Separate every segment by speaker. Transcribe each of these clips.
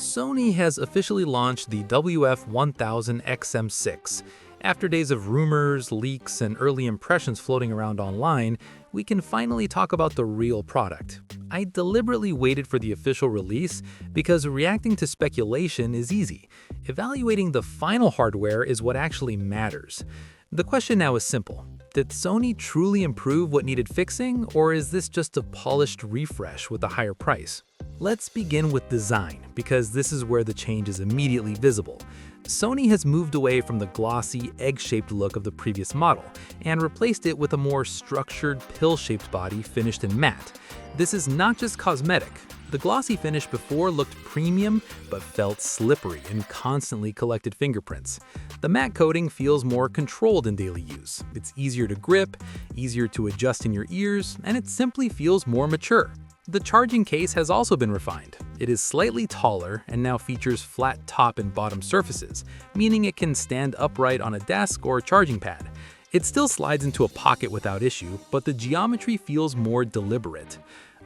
Speaker 1: Sony has officially launched the WF-1000XM6. After days of rumors, leaks, and early impressions floating around online, we can finally talk about the real product. I deliberately waited for the official release because reacting to speculation is easy. Evaluating the final hardware is what actually matters. The question now is simple. Did Sony truly improve what needed fixing, or is this just a polished refresh with a higher price? Let's begin with design, because this is where the change is immediately visible. Sony has moved away from the glossy, egg-shaped look of the previous model and replaced it with a more structured, pill-shaped body finished in matte. This is not just cosmetic. The glossy finish before looked premium, but felt slippery and constantly collected fingerprints. The matte coating feels more controlled in daily use. It's easier to grip, easier to adjust in your ears, and it simply feels more mature. The charging case has also been refined. It is slightly taller and now features flat top and bottom surfaces, meaning it can stand upright on a desk or a charging pad. It still slides into a pocket without issue, but the geometry feels more deliberate.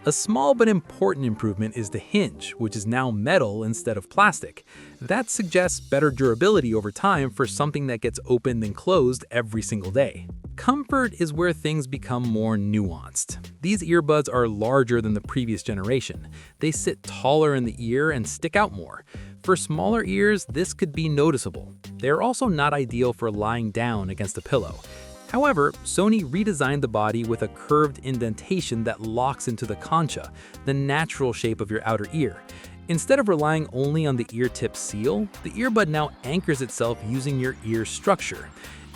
Speaker 1: A small but important improvement is the hinge, which is now metal instead of plastic. That suggests better durability over time for something that gets opened and closed every single day. Comfort is where things become more nuanced. These earbuds are larger than the previous generation. They sit taller in the ear and stick out more. For smaller ears, this could be noticeable. They are also not ideal for lying down against a pillow. However, Sony redesigned the body with a curved indentation that locks into the concha, the natural shape of your outer ear. Instead of relying only on the ear tip seal, the earbud now anchors itself using your ear structure.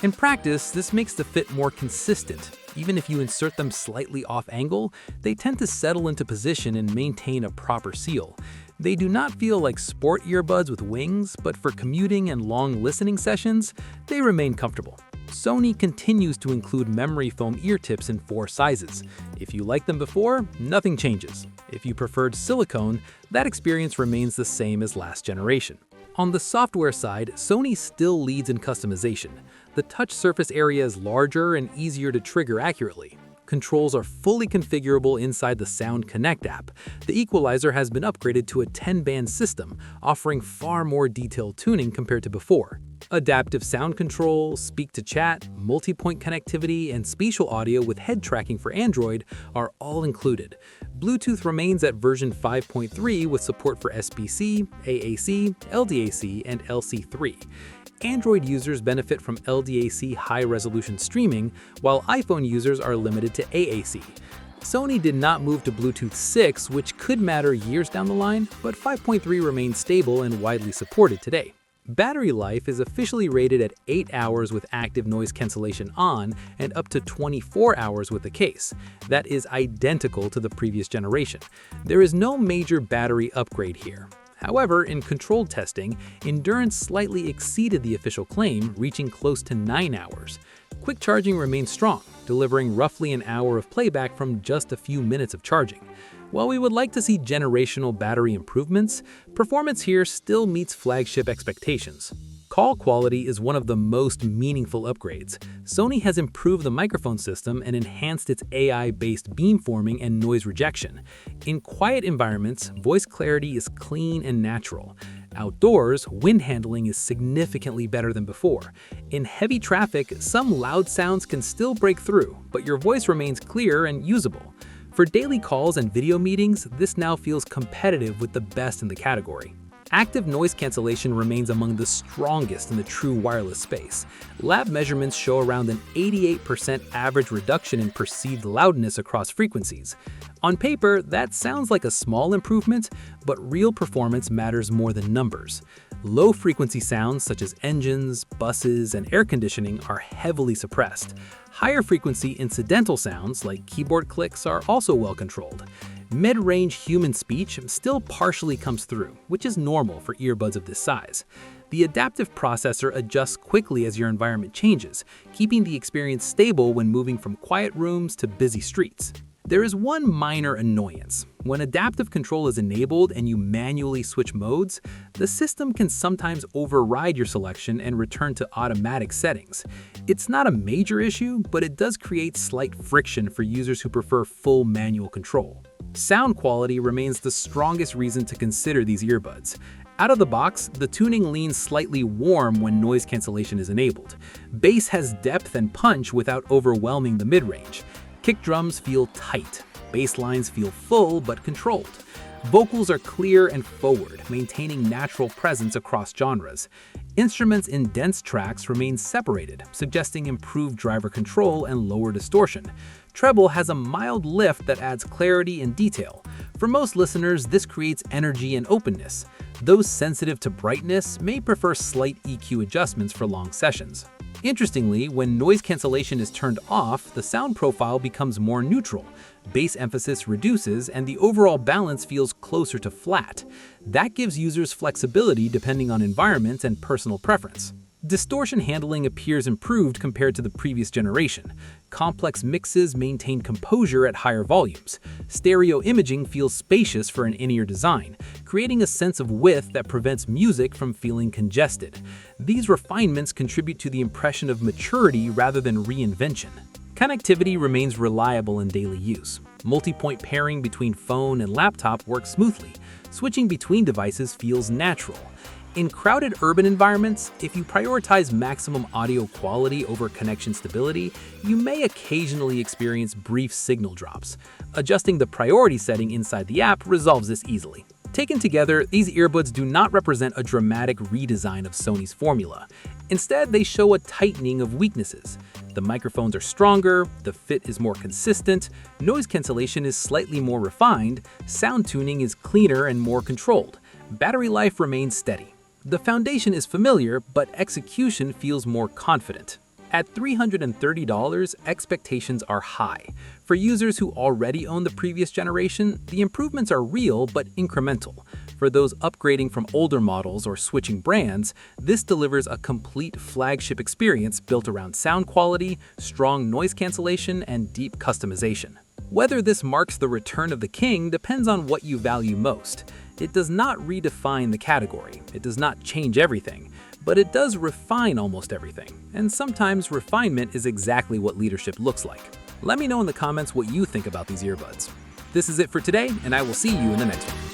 Speaker 1: In practice, this makes the fit more consistent. Even if you insert them slightly off angle, they tend to settle into position and maintain a proper seal. They do not feel like sport earbuds with wings, but for commuting and long listening sessions, they remain comfortable. Sony continues to include memory foam ear tips in 4 sizes. If you liked them before, nothing changes. If you preferred silicone, that experience remains the same as last generation. On the software side, Sony still leads in customization. The touch surface area is larger and easier to trigger accurately. Controls are fully configurable inside the Sound Connect app. The equalizer has been upgraded to a 10-band system, offering far more detailed tuning compared to before. Adaptive sound control, speak-to-chat, multi-point connectivity, and spatial audio with head tracking for Android are all included. Bluetooth remains at version 5.3 with support for SBC, AAC, LDAC, and LC3. Android users benefit from LDAC high-resolution streaming, while iPhone users are limited to AAC. Sony did not move to Bluetooth 6, which could matter years down the line, but 5.3 remains stable and widely supported today. Battery life is officially rated at 8 hours with active noise cancellation on and up to 24 hours with the case. That is identical to the previous generation. There is no major battery upgrade here. However, in controlled testing, endurance slightly exceeded the official claim, reaching close to 9 hours. Quick charging remains strong, delivering roughly an hour of playback from just a few minutes of charging. While we would like to see generational battery improvements, performance here still meets flagship expectations. Call quality is one of the most meaningful upgrades. Sony has improved the microphone system and enhanced its AI-based beamforming and noise rejection. In quiet environments, voice clarity is clean and natural. Outdoors, wind handling is significantly better than before. In heavy traffic, some loud sounds can still break through, but your voice remains clear and usable. For daily calls and video meetings, this now feels competitive with the best in the category. Active noise cancellation remains among the strongest in the true wireless space. Lab measurements show around an 88% average reduction in perceived loudness across frequencies. On paper, that sounds like a small improvement, but real performance matters more than numbers. Low-frequency sounds such as engines, buses, and air conditioning are heavily suppressed. Higher-frequency incidental sounds like keyboard clicks are also well controlled. Mid-range human speech still partially comes through, which is normal for earbuds of this size. The adaptive processor adjusts quickly as your environment changes, keeping the experience stable when moving from quiet rooms to busy streets. There is one minor annoyance. When adaptive control is enabled and you manually switch modes, the system can sometimes override your selection and return to automatic settings. It's not a major issue, but it does create slight friction for users who prefer full manual control. Sound quality remains the strongest reason to consider these earbuds. Out of the box, the tuning leans slightly warm when noise cancellation is enabled. Bass has depth and punch without overwhelming the mid-range. Kick drums feel tight. Bass lines feel full but controlled. Vocals are clear and forward, maintaining natural presence across genres. Instruments in dense tracks remain separated, suggesting improved driver control and lower distortion. Treble has a mild lift that adds clarity and detail. For most listeners, this creates energy and openness. Those sensitive to brightness may prefer slight EQ adjustments for long sessions. Interestingly, when noise cancellation is turned off, the sound profile becomes more neutral. Bass emphasis reduces, and the overall balance feels closer to flat. That gives users flexibility depending on environment and personal preference. Distortion handling appears improved compared to the previous generation. Complex mixes maintain composure at higher volumes. Stereo imaging feels spacious for an in-ear design, creating a sense of width that prevents music from feeling congested. These refinements contribute to the impression of maturity rather than reinvention. Connectivity remains reliable in daily use. Multi-point pairing between phone and laptop works smoothly. Switching between devices feels natural. In crowded urban environments, if you prioritize maximum audio quality over connection stability, you may occasionally experience brief signal drops. Adjusting the priority setting inside the app resolves this easily. Taken together, these earbuds do not represent a dramatic redesign of Sony's formula. Instead, they show a tightening of weaknesses. The microphones are stronger, the fit is more consistent, noise cancellation is slightly more refined, sound tuning is cleaner and more controlled. Battery life remains steady. The foundation is familiar, but execution feels more confident. At $330, expectations are high. For users who already own the previous generation, the improvements are real but incremental. For those upgrading from older models or switching brands, this delivers a complete flagship experience built around sound quality, strong noise cancellation, and deep customization. Whether this marks the return of the king depends on what you value most. It does not redefine the category, it does not change everything, but it does refine almost everything. And sometimes refinement is exactly what leadership looks like. Let me know in the comments what you think about these earbuds. This is it for today, and I will see you in the next one.